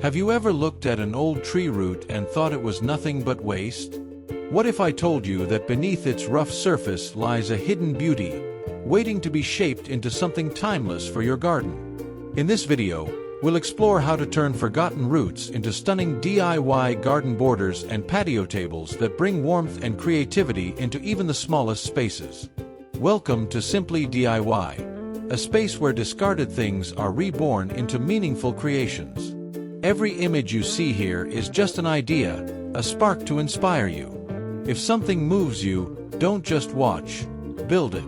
Have you ever looked at an old tree root and thought it was nothing but waste? What if I told you that beneath its rough surface lies a hidden beauty, waiting to be shaped into something timeless for your garden? In this video, we'll explore how to turn forgotten roots into stunning DIY garden borders and patio tables that bring warmth and creativity into even the smallest spaces. Welcome to Simply DIY, a space where discarded things are reborn into meaningful creations. Every image you see here is just an idea, a spark to inspire you. If something moves you, don't just watch, build it.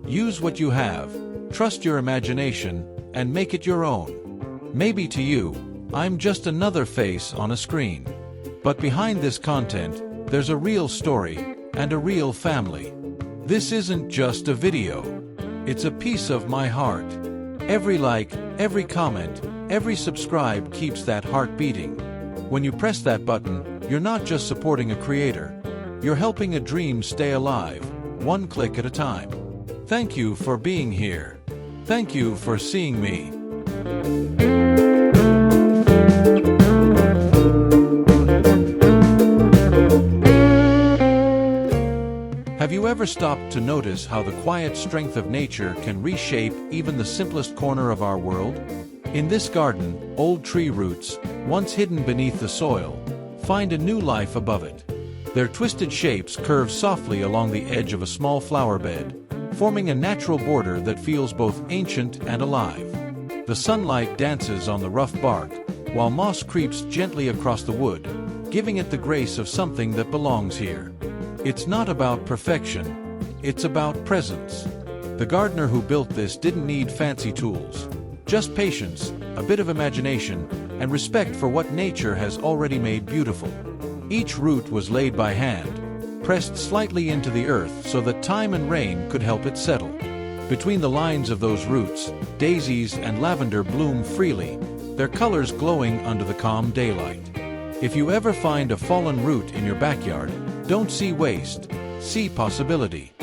Use what you have, trust your imagination, and make it your own. Maybe to you, I'm just another face on a screen. But behind this content, there's a real story and a real family. This isn't just a video. It's a piece of my heart. Every like, every comment, every subscribe keeps that heart beating. When you press that button, you're not just supporting a creator. You're helping a dream stay alive, one click at a time. Thank you for being here. Thank you for seeing me. Have you ever stopped to notice how the quiet strength of nature can reshape even the simplest corner of our world? In this garden, old tree roots, once hidden beneath the soil, find a new life above it. Their twisted shapes curve softly along the edge of a small flower bed, forming a natural border that feels both ancient and alive. The sunlight dances on the rough bark, while moss creeps gently across the wood, giving it the grace of something that belongs here. It's not about perfection, it's about presence. The gardener who built this didn't need fancy tools, just patience, a bit of imagination, and respect for what nature has already made beautiful. Each root was laid by hand, pressed slightly into the earth so that time and rain could help it settle. Between the lines of those roots, daisies and lavender bloom freely, their colors glowing under the calm daylight. If you ever find a fallen root in your backyard, don't see waste, see possibility.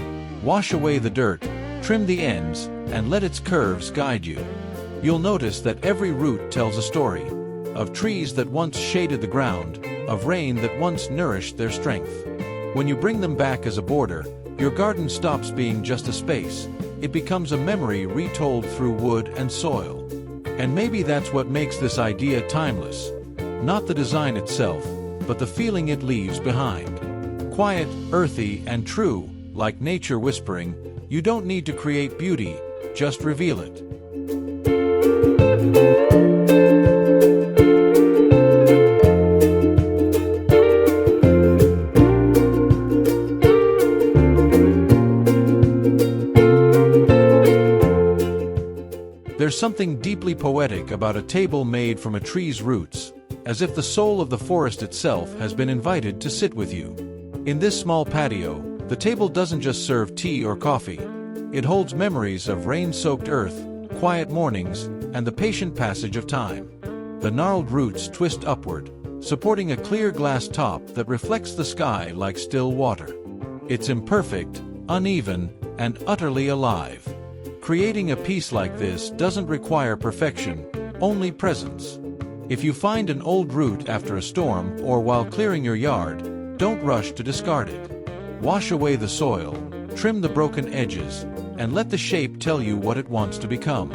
Wash away the dirt, trim the ends, and let its curves guide you. You'll notice that every root tells a story, of trees that once shaded the ground, of rain that once nourished their strength. When you bring them back as a border, your garden stops being just a space. It becomes a memory retold through wood and soil. And maybe that's what makes this idea timeless. Not the design itself, but the feeling it leaves behind. Quiet, earthy, and true, like nature whispering, you don't need to create beauty, just reveal it. There's something deeply poetic about a table made from a tree's roots, as if the soul of the forest itself has been invited to sit with you. In this small patio, the table doesn't just serve tea or coffee. It holds memories of rain-soaked earth, quiet mornings, and the patient passage of time. The gnarled roots twist upward, supporting a clear glass top that reflects the sky like still water. It's imperfect, uneven, and utterly alive. Creating a piece like this doesn't require perfection, only presence. If you find an old root after a storm or while clearing your yard, don't rush to discard it. Wash away the soil, trim the broken edges, and let the shape tell you what it wants to become.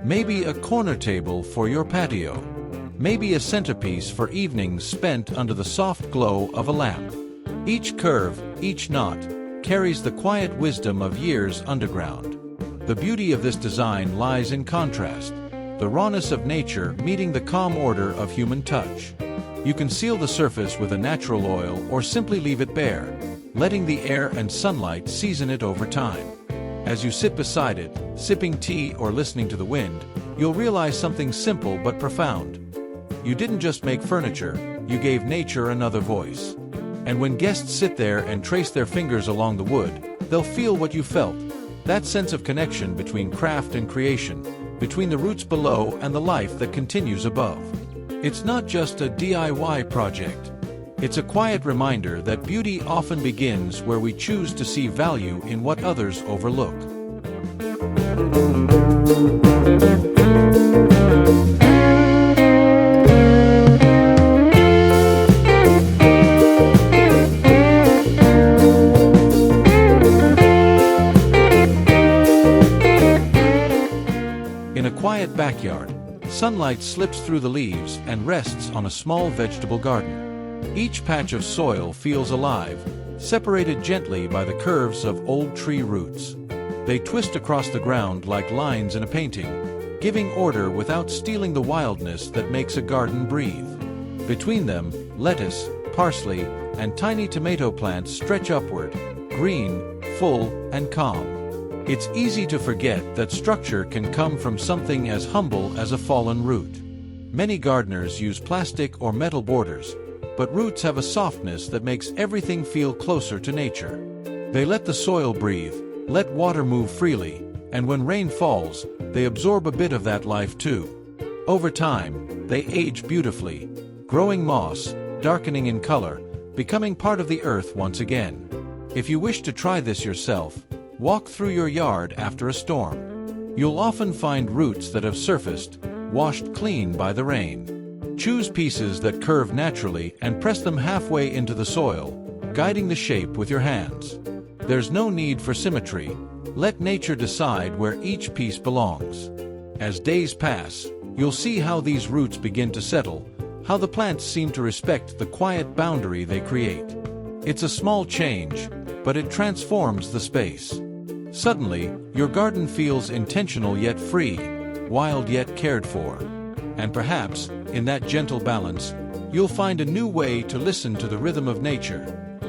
Maybe a corner table for your patio. Maybe a centerpiece for evenings spent under the soft glow of a lamp. Each curve, each knot, carries the quiet wisdom of years underground. The beauty of this design lies in contrast, the rawness of nature meeting the calm order of human touch. You can seal the surface with a natural oil or simply leave it bare, letting the air and sunlight season it over time. As you sit beside it, sipping tea or listening to the wind, you'll realize something simple but profound. You didn't just make furniture, you gave nature another voice. And when guests sit there and trace their fingers along the wood, they'll feel what you felt. That sense of connection between craft and creation, between the roots below and the life that continues above. It's not just a DIY project. It's a quiet reminder that beauty often begins where we choose to see value in what others overlook. backyard, sunlight slips through the leaves and rests on a small vegetable garden. Each patch of soil feels alive, separated gently by the curves of old tree roots. They twist across the ground like lines in a painting, giving order without stealing the wildness that makes a garden breathe. Between them, lettuce, parsley, and tiny tomato plants stretch upward, green, full, and calm. It's easy to forget that structure can come from something as humble as a fallen root. Many gardeners use plastic or metal borders, but roots have a softness that makes everything feel closer to nature. They let the soil breathe, let water move freely, and when rain falls, they absorb a bit of that life too. Over time, they age beautifully, growing moss, darkening in color, becoming part of the earth once again. If you wish to try this yourself, walk through your yard after a storm. You'll often find roots that have surfaced, washed clean by the rain. Choose pieces that curve naturally and press them halfway into the soil, guiding the shape with your hands. There's no need for symmetry. Let nature decide where each piece belongs. As days pass, you'll see how these roots begin to settle, how the plants seem to respect the quiet boundary they create. It's a small change, but it transforms the space. Suddenly, your garden feels intentional yet free, wild yet cared for. And perhaps, in that gentle balance, you'll find a new way to listen to the rhythm of nature,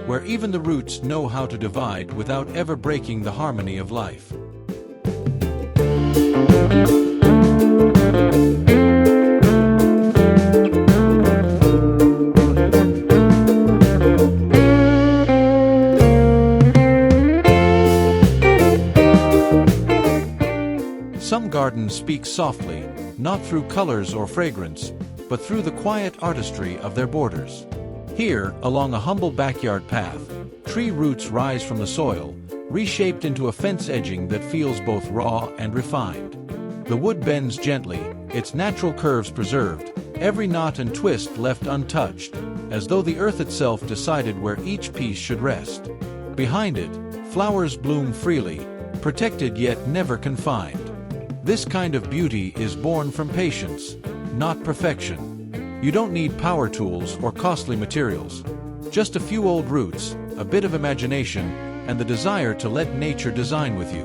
where even the roots know how to divide without ever breaking the harmony of life. Some gardens speak softly, not through colors or fragrance, but through the quiet artistry of their borders. Here, along a humble backyard path, tree roots rise from the soil, reshaped into a fence edging that feels both raw and refined. The wood bends gently, its natural curves preserved, every knot and twist left untouched, as though the earth itself decided where each piece should rest. Behind it, flowers bloom freely, protected yet never confined. This kind of beauty is born from patience, not perfection. You don't need power tools or costly materials. Just a few old roots, a bit of imagination, and the desire to let nature design with you.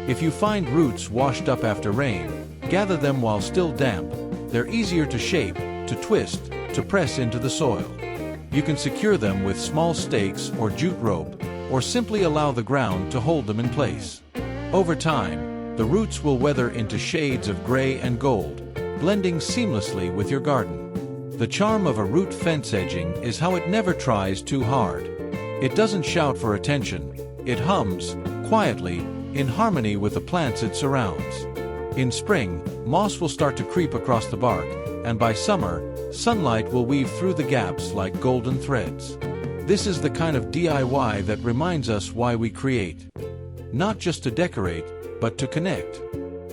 If you find roots washed up after rain, gather them while still damp. They're easier to shape, to twist, to press into the soil. You can secure them with small stakes or jute rope, or simply allow the ground to hold them in place. Over time, the roots will weather into shades of gray and gold, blending seamlessly with your garden. The charm of a root fence edging is how it never tries too hard. It doesn't shout for attention. It hums, quietly, in harmony with the plants it surrounds. In spring, moss will start to creep across the bark, and by summer, sunlight will weave through the gaps like golden threads. This is the kind of DIY that reminds us why we create. Not just to decorate, but to connect.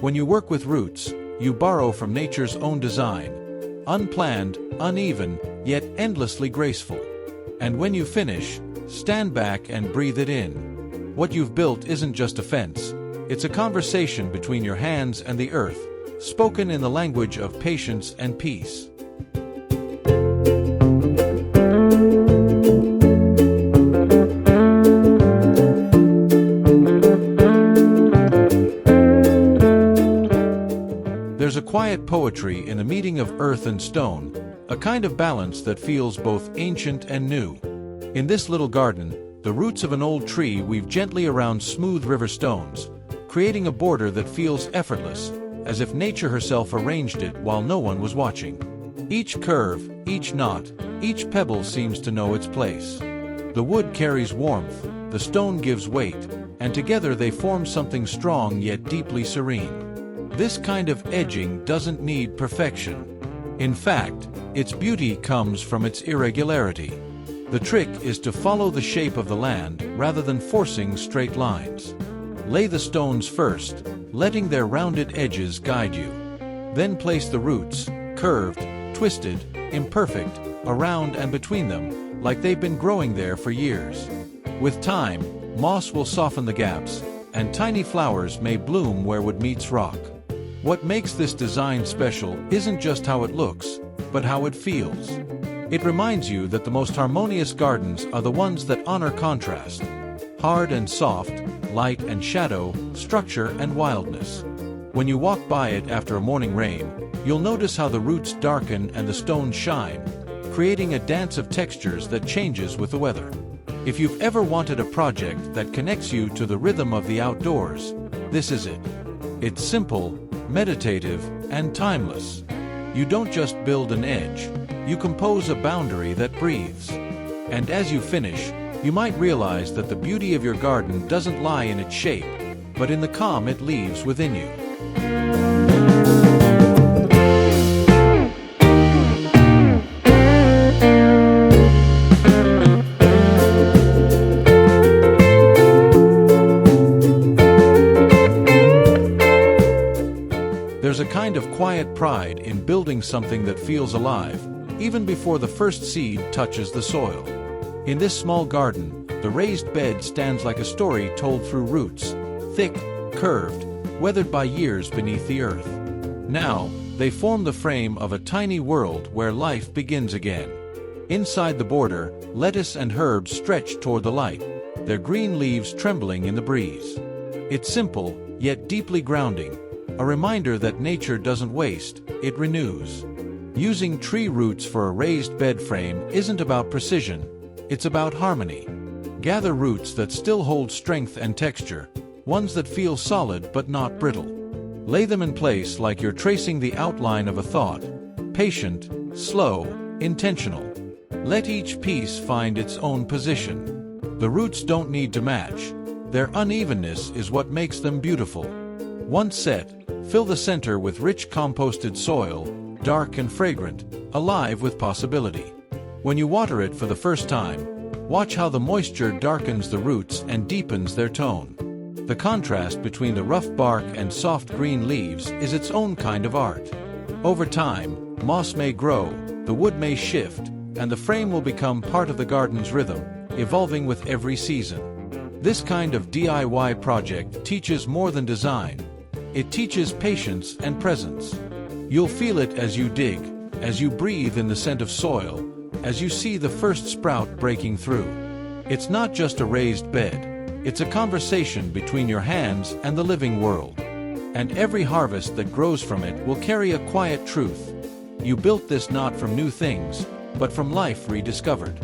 When you work with roots, you borrow from nature's own design, unplanned, uneven, yet endlessly graceful. And when you finish, stand back and breathe it in. What you've built isn't just a fence, it's a conversation between your hands and the earth, spoken in the language of patience and peace. There's a quiet poetry in the meeting of earth and stone, a kind of balance that feels both ancient and new. In this little garden, the roots of an old tree weave gently around smooth river stones, creating a border that feels effortless, as if nature herself arranged it while no one was watching. Each curve, each knot, each pebble seems to know its place. The wood carries warmth, the stone gives weight, and together they form something strong yet deeply serene. This kind of edging doesn't need perfection. In fact, its beauty comes from its irregularity. The trick is to follow the shape of the land rather than forcing straight lines. Lay the stones first, letting their rounded edges guide you. Then place the roots, curved, twisted, imperfect, around and between them, like they've been growing there for years. With time, moss will soften the gaps, and tiny flowers may bloom where wood meets rock. What makes this design special isn't just how it looks, but how it feels. It reminds you that the most harmonious gardens are the ones that honor contrast. Hard and soft, light and shadow, structure and wildness. When you walk by it after a morning rain, you'll notice how the roots darken and the stones shine, creating a dance of textures that changes with the weather. If you've ever wanted a project that connects you to the rhythm of the outdoors, this is it. It's simple, meditative, and timeless. You don't just build an edge, you compose a boundary that breathes. And as you finish, you might realize that the beauty of your garden doesn't lie in its shape, but in the calm it leaves within you. There's a kind of quiet pride in building something that feels alive, even before the first seed touches the soil. In this small garden, the raised bed stands like a story told through roots, thick, curved, weathered by years beneath the earth. Now, they form the frame of a tiny world where life begins again. Inside the border, lettuce and herbs stretch toward the light, their green leaves trembling in the breeze. It's simple, yet deeply grounding, a reminder that nature doesn't waste, it renews. Using tree roots for a raised bed frame isn't about precision, it's about harmony. Gather roots that still hold strength and texture, ones that feel solid but not brittle. Lay them in place like you're tracing the outline of a thought, patient, slow, intentional. Let each piece find its own position. The roots don't need to match. Their unevenness is what makes them beautiful. Once set, fill the center with rich composted soil, dark and fragrant, alive with possibility. When you water it for the first time, watch how the moisture darkens the roots and deepens their tone. The contrast between the rough bark and soft green leaves is its own kind of art. Over time, moss may grow, the wood may shift, and the frame will become part of the garden's rhythm, evolving with every season. This kind of DIY project teaches more than design. It teaches patience and presence. You'll feel it as you dig, as you breathe in the scent of soil, as you see the first sprout breaking through. It's not just a raised bed. It's a conversation between your hands and the living world. And every harvest that grows from it will carry a quiet truth. You built this not from new things, but from life rediscovered.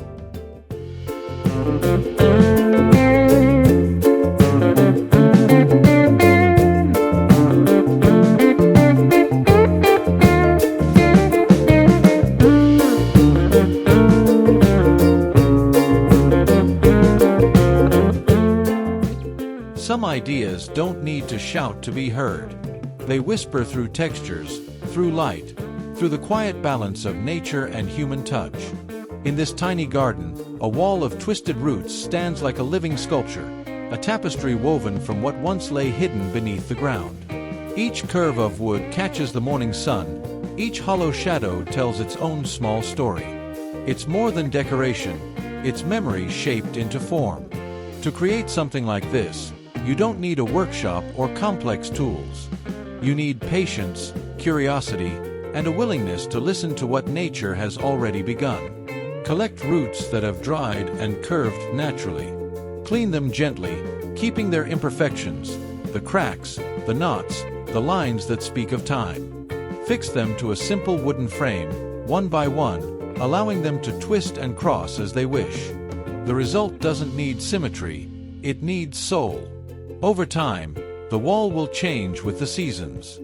Some ideas don't need to shout to be heard. They whisper through textures, through light, through the quiet balance of nature and human touch. In this tiny garden, a wall of twisted roots stands like a living sculpture, a tapestry woven from what once lay hidden beneath the ground. Each curve of wood catches the morning sun, each hollow shadow tells its own small story. It's more than decoration, it's memory shaped into form. To create something like this, you don't need a workshop or complex tools. You need patience, curiosity, and a willingness to listen to what nature has already begun. Collect roots that have dried and curved naturally. Clean them gently, keeping their imperfections, the cracks, the knots, the lines that speak of time. Fix them to a simple wooden frame, one by one, allowing them to twist and cross as they wish. The result doesn't need symmetry, it needs soul. Over time, the wall will change with the seasons.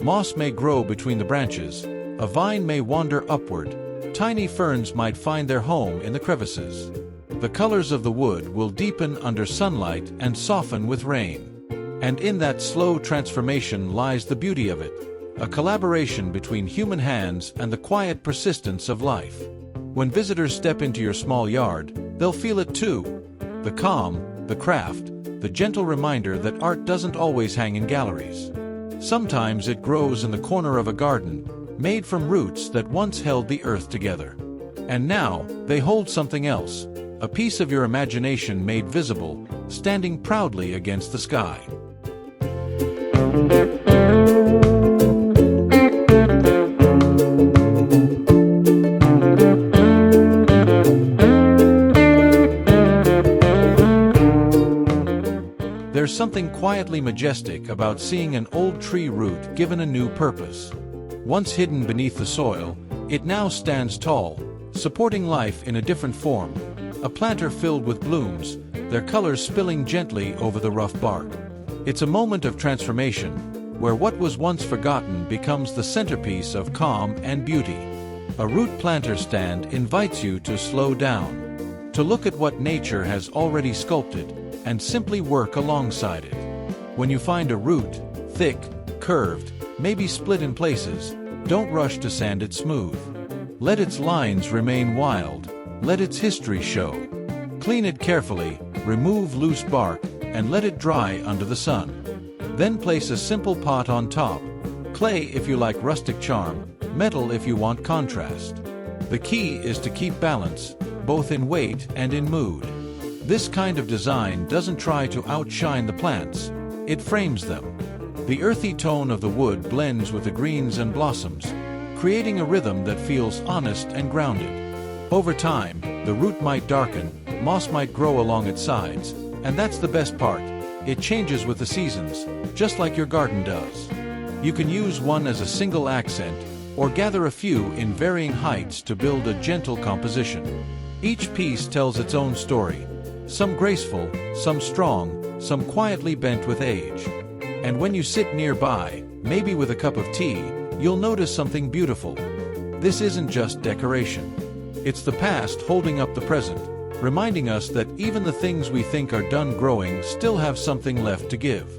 Moss may grow between the branches, a vine may wander upward, tiny ferns might find their home in the crevices. The colors of the wood will deepen under sunlight and soften with rain. And in that slow transformation lies the beauty of it, a collaboration between human hands and the quiet persistence of life. When visitors step into your small yard, they'll feel it too. The calm, the craft, the gentle reminder that art doesn't always hang in galleries. Sometimes it grows in the corner of a garden, made from roots that once held the earth together. And now, they hold something else, a piece of your imagination made visible, standing proudly against the sky. something quietly majestic about seeing an old tree root given a new purpose. Once hidden beneath the soil, it now stands tall, supporting life in a different form. A planter filled with blooms, their colors spilling gently over the rough bark. It's a moment of transformation, where what was once forgotten becomes the centerpiece of calm and beauty. A root planter stand invites you to slow down, to look at what nature has already sculpted, and simply work alongside it. When you find a root, thick, curved, maybe split in places, don't rush to sand it smooth. Let its lines remain wild, let its history show. Clean it carefully, remove loose bark, and let it dry under the sun. Then place a simple pot on top. Clay if you like rustic charm, metal if you want contrast. The key is to keep balance, both in weight and in mood. This kind of design doesn't try to outshine the plants, it frames them. The earthy tone of the wood blends with the greens and blossoms, creating a rhythm that feels honest and grounded. Over time, the root might darken, moss might grow along its sides, and that's the best part. It changes with the seasons, just like your garden does. You can use one as a single accent, or gather a few in varying heights to build a gentle composition. Each piece tells its own story, some graceful, some strong, some quietly bent with age. And when you sit nearby, maybe with a cup of tea, you'll notice something beautiful. This isn't just decoration. It's the past holding up the present, reminding us that even the things we think are done growing still have something left to give.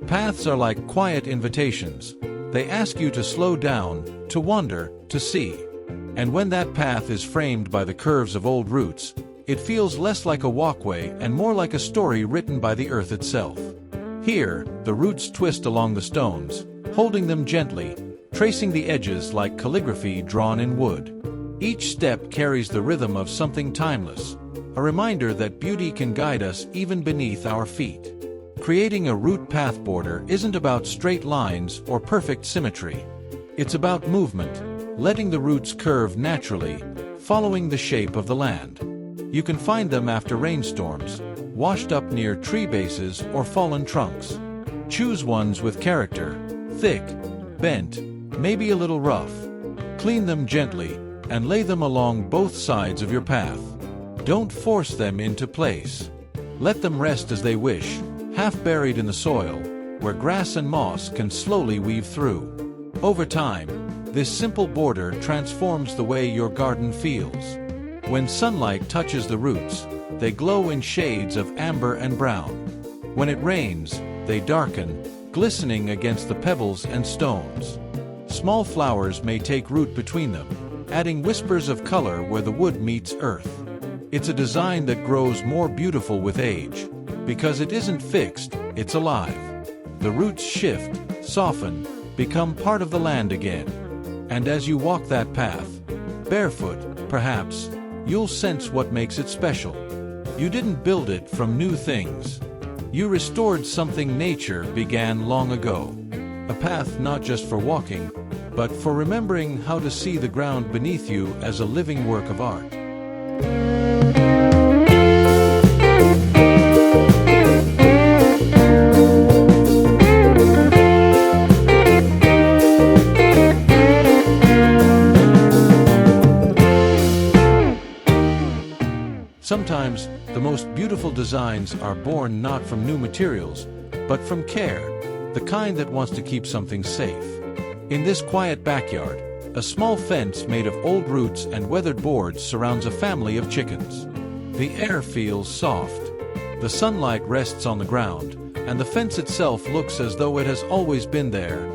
Paths are like quiet invitations. They ask you to slow down, to wonder, to see. And when that path is framed by the curves of old roots, it feels less like a walkway and more like a story written by the earth itself. Here, the roots twist along the stones, holding them gently, tracing the edges like calligraphy drawn in wood. Each step carries the rhythm of something timeless, a reminder that beauty can guide us even beneath our feet. Creating a root path border isn't about straight lines or perfect symmetry. It's about movement, letting the roots curve naturally, following the shape of the land. You can find them after rainstorms, washed up near tree bases or fallen trunks. Choose ones with character, thick, bent, maybe a little rough. Clean them gently and lay them along both sides of your path. Don't force them into place. Let them rest as they wish, half buried in the soil, where grass and moss can slowly weave through. Over time, this simple border transforms the way your garden feels. When sunlight touches the roots, they glow in shades of amber and brown. When it rains, they darken, glistening against the pebbles and stones. Small flowers may take root between them, adding whispers of color where the wood meets earth. It's a design that grows more beautiful with age, because it isn't fixed, it's alive. The roots shift, soften, become part of the land again. And as you walk that path, barefoot, perhaps, you'll sense what makes it special. You didn't build it from new things. You restored something nature began long ago. A path not just for walking, but for remembering how to see the ground beneath you as a living work of art. Sometimes, the most beautiful designs are born not from new materials, but from care, the kind that wants to keep something safe. In this quiet backyard, a small fence made of old roots and weathered boards surrounds a family of chickens. The air feels soft. The sunlight rests on the ground, and the fence itself looks as though it has always been there,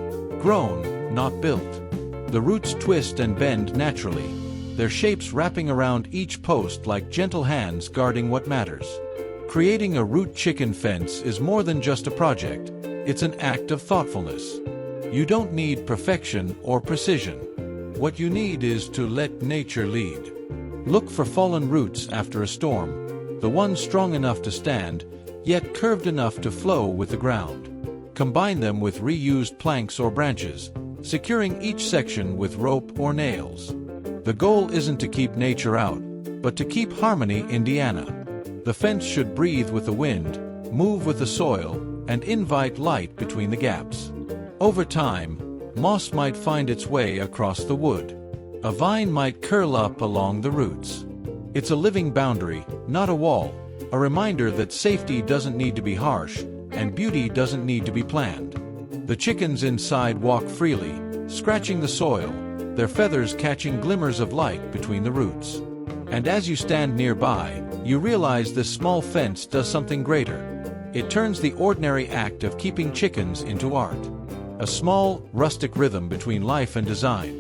grown, not built. The roots twist and bend naturally, their shapes wrapping around each post like gentle hands guarding what matters. Creating a root chicken fence is more than just a project, it's an act of thoughtfulness. You don't need perfection or precision. What you need is to let nature lead. Look for fallen roots after a storm, the ones strong enough to stand, yet curved enough to flow with the ground. Combine them with reused planks or branches, securing each section with rope or nails. The goal isn't to keep nature out, but to keep harmony in Indiana. The fence should breathe with the wind, move with the soil, and invite light between the gaps. Over time, moss might find its way across the wood. A vine might curl up along the roots. It's a living boundary, not a wall, a reminder that safety doesn't need to be harsh, and beauty doesn't need to be planned. The chickens inside walk freely, scratching the soil, their feathers catching glimmers of light between the roots. And as you stand nearby, you realize this small fence does something greater. It turns the ordinary act of keeping chickens into art. A small, rustic rhythm between life and design,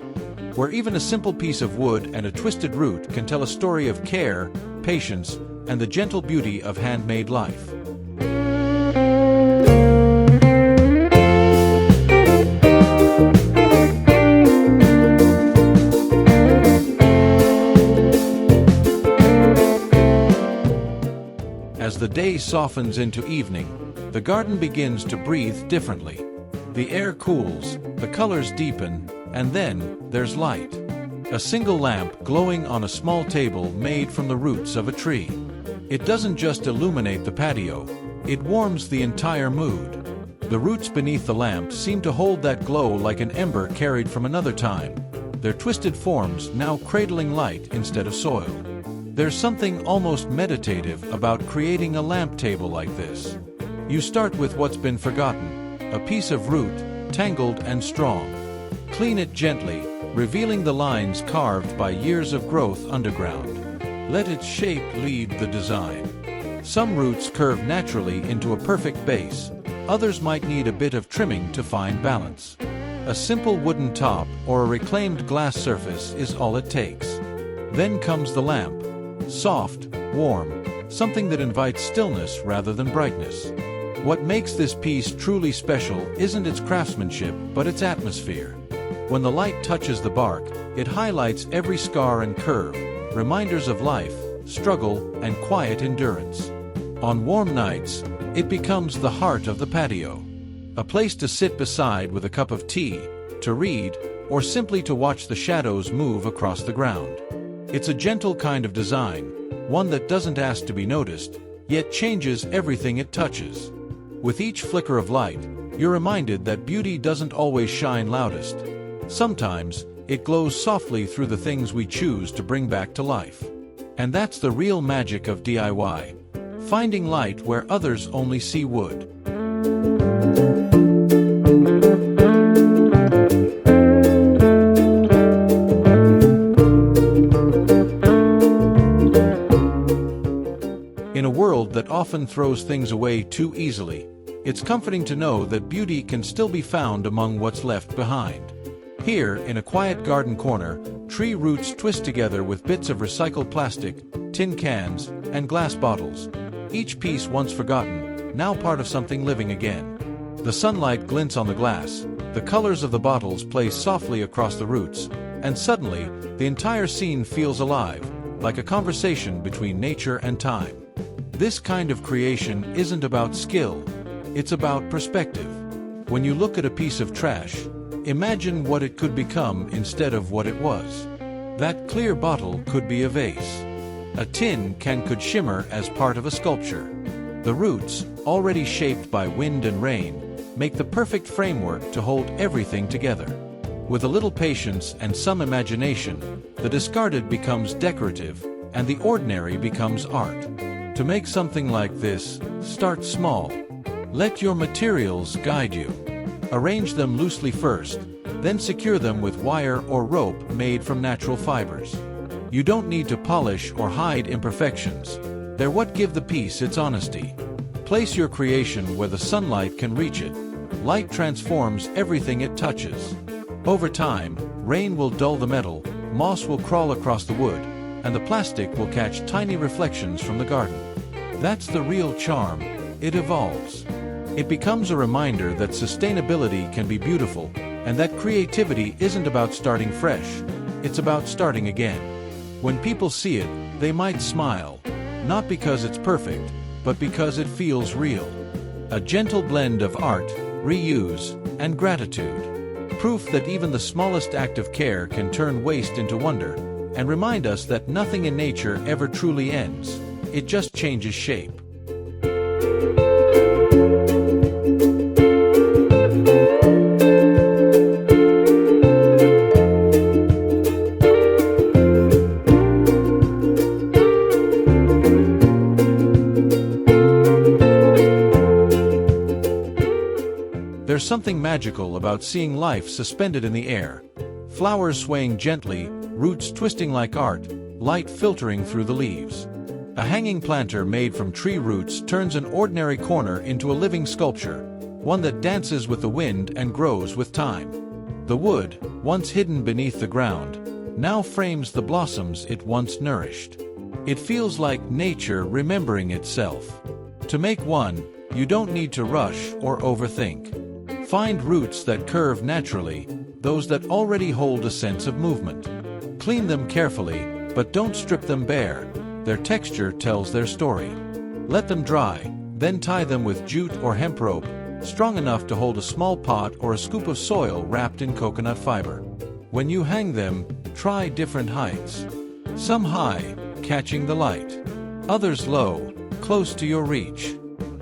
where even a simple piece of wood and a twisted root can tell a story of care, patience, and the gentle beauty of handmade life. As the day softens into evening, the garden begins to breathe differently. The air cools, the colors deepen, and then there's light. A single lamp glowing on a small table made from the roots of a tree. It doesn't just illuminate the patio, it warms the entire mood. The roots beneath the lamp seem to hold that glow like an ember carried from another time, their twisted forms now cradling light instead of soil. There's something almost meditative about creating a lamp table like this. You start with what's been forgotten, a piece of root, tangled and strong. Clean it gently, revealing the lines carved by years of growth underground. Let its shape lead the design. Some roots curve naturally into a perfect base, others might need a bit of trimming to find balance. A simple wooden top or a reclaimed glass surface is all it takes. Then comes the lamp. Soft, warm, something that invites stillness rather than brightness. What makes this piece truly special isn't its craftsmanship, but its atmosphere. When the light touches the bark, it highlights every scar and curve, reminders of life, struggle, and quiet endurance. On warm nights, it becomes the heart of the patio. A place to sit beside with a cup of tea, to read, or simply to watch the shadows move across the ground. It's a gentle kind of design, one that doesn't ask to be noticed, yet changes everything it touches. With each flicker of light, you're reminded that beauty doesn't always shine loudest. Sometimes, it glows softly through the things we choose to bring back to life. And that's the real magic of DIY. Finding light where others only see wood. In a world that often throws things away too easily, it's comforting to know that beauty can still be found among what's left behind. Here, in a quiet garden corner, tree roots twist together with bits of recycled plastic, tin cans, and glass bottles. Each piece once forgotten, now part of something living again. The sunlight glints on the glass, the colors of the bottles play softly across the roots, and suddenly, the entire scene feels alive, like a conversation between nature and time. This kind of creation isn't about skill, it's about perspective. When you look at a piece of trash, imagine what it could become instead of what it was. That clear bottle could be a vase. A tin can could shimmer as part of a sculpture. The roots, already shaped by wind and rain, make the perfect framework to hold everything together. With a little patience and some imagination, the discarded becomes decorative, and the ordinary becomes art. To make something like this, start small. Let your materials guide you. Arrange them loosely first, then secure them with wire or rope made from natural fibers. You don't need to polish or hide imperfections. They're what give the piece its honesty. Place your creation where the sunlight can reach it. Light transforms everything it touches. Over time, rain will dull the metal, moss will crawl across the wood, and the plastic will catch tiny reflections from the garden. That's the real charm. It evolves. It becomes a reminder that sustainability can be beautiful, and that creativity isn't about starting fresh, it's about starting again. When people see it, they might smile, not because it's perfect, but because it feels real. A gentle blend of art, reuse, and gratitude. Proof that even the smallest act of care can turn waste into wonder, and remind us that nothing in nature ever truly ends. It just changes shape. There's something magical about seeing life suspended in the air. Flowers swaying gently, roots twisting like art, light filtering through the leaves. A hanging planter made from tree roots turns an ordinary corner into a living sculpture, one that dances with the wind and grows with time. The wood, once hidden beneath the ground, now frames the blossoms it once nourished. It feels like nature remembering itself. To make one, you don't need to rush or overthink. Find roots that curve naturally, those that already hold a sense of movement. Clean them carefully, but don't strip them bare. Their texture tells their story. Let them dry, then tie them with jute or hemp rope, strong enough to hold a small pot or a scoop of soil wrapped in coconut fiber. When you hang them, try different heights. Some high, catching the light. Others low, close to your reach.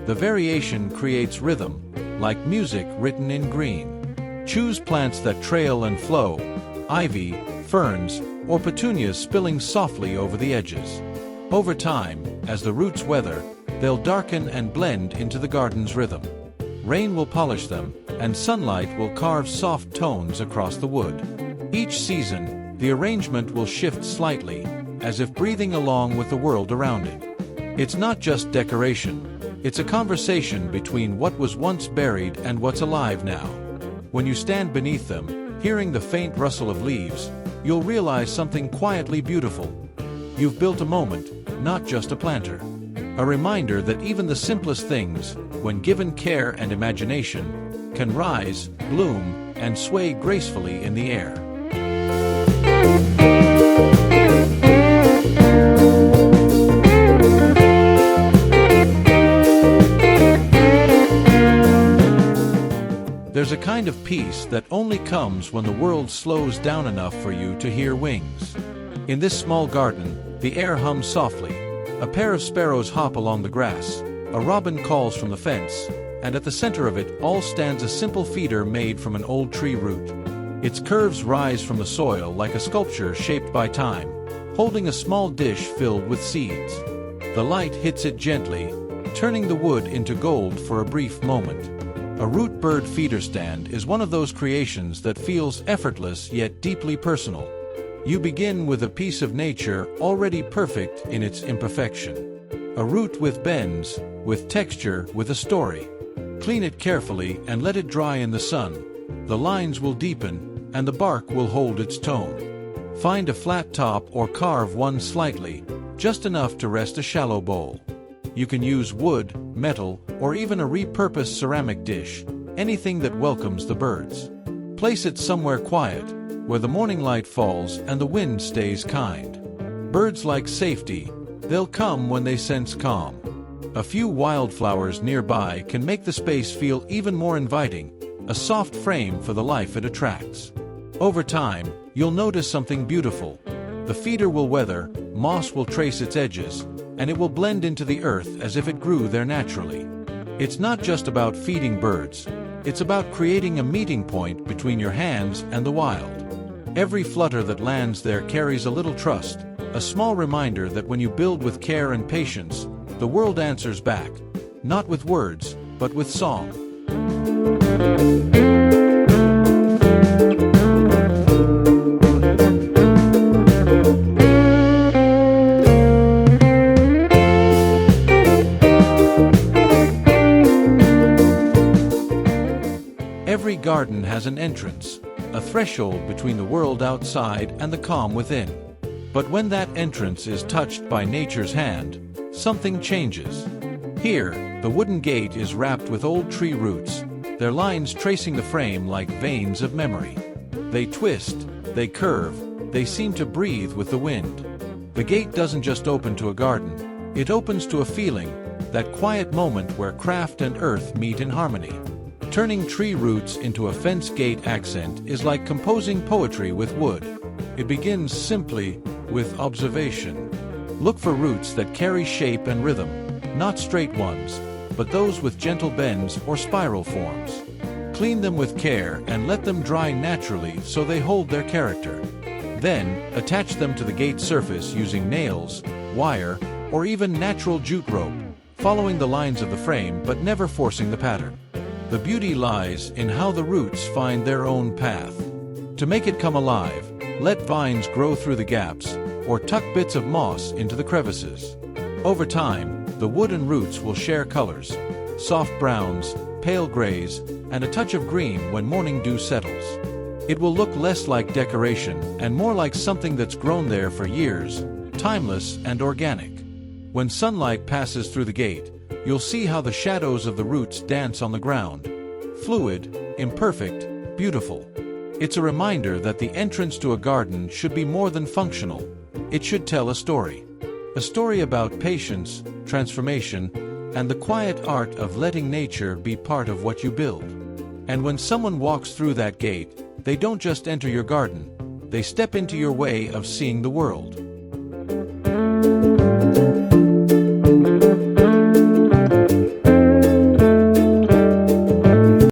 The variation creates rhythm, like music written in green. Choose plants that trail and flow, ivy, ferns, or petunias spilling softly over the edges. Over time, as the roots weather, they'll darken and blend into the garden's rhythm. Rain will polish them, and sunlight will carve soft tones across the wood. Each season, the arrangement will shift slightly, as if breathing along with the world around it. It's not just decoration. It's a conversation between what was once buried and what's alive now. When you stand beneath them, hearing the faint rustle of leaves, you'll realize something quietly beautiful. You've built a moment, not just a planter. A reminder that even the simplest things, when given care and imagination, can rise, bloom, and sway gracefully in the air. There's a kind of peace that only comes when the world slows down enough for you to hear wings. In this small garden, the air hums softly. A pair of sparrows hop along the grass, a robin calls from the fence, and at the center of it all stands a simple feeder made from an old tree root. Its curves rise from the soil like a sculpture shaped by time, holding a small dish filled with seeds. The light hits it gently, turning the wood into gold for a brief moment. A root bird feeder stand is one of those creations that feels effortless yet deeply personal. You begin with a piece of nature already perfect in its imperfection. A root with bends, with texture, with a story. Clean it carefully and let it dry in the sun. The lines will deepen, and the bark will hold its tone. Find a flat top or carve one slightly, just enough to rest a shallow bowl. You can use wood, metal, or even a repurposed ceramic dish, anything that welcomes the birds. Place it somewhere quiet, where the morning light falls and the wind stays kind. Birds like safety. They'll come when they sense calm. A few wildflowers nearby can make the space feel even more inviting, a soft frame for the life it attracts. Over time, you'll notice something beautiful. The feeder will weather, moss will trace its edges, and it will blend into the earth as if it grew there naturally. It's not just about feeding birds. It's about creating a meeting point between your hands and the wild. Every flutter that lands there carries a little trust, a small reminder that when you build with care and patience, the world answers back, not with words, but with song. Every garden has an entrance, a threshold between the world outside and the calm within. But when that entrance is touched by nature's hand, something changes. Here, the wooden gate is wrapped with old tree roots, their lines tracing the frame like veins of memory. They twist, they curve, they seem to breathe with the wind. The gate doesn't just open to a garden, it opens to a feeling, that quiet moment where craft and earth meet in harmony. Turning tree roots into a fence gate accent is like composing poetry with wood. It begins simply with observation. Look for roots that carry shape and rhythm, not straight ones, but those with gentle bends or spiral forms. Clean them with care and let them dry naturally so they hold their character. Then, attach them to the gate surface using nails, wire, or even natural jute rope, following the lines of the frame but never forcing the pattern. The beauty lies in how the roots find their own path. To make it come alive, let vines grow through the gaps, or tuck bits of moss into the crevices. Over time, the wooden roots will share colors: soft browns, pale grays, and a touch of green when morning dew settles. It will look less like decoration and more like something that's grown there for years, timeless and organic. When sunlight passes through the gate, you'll see how the shadows of the roots dance on the ground. Fluid, imperfect, beautiful. It's a reminder that the entrance to a garden should be more than functional. It should tell a story. A story about patience, transformation, and the quiet art of letting nature be part of what you build. And when someone walks through that gate, they don't just enter your garden, they step into your way of seeing the world.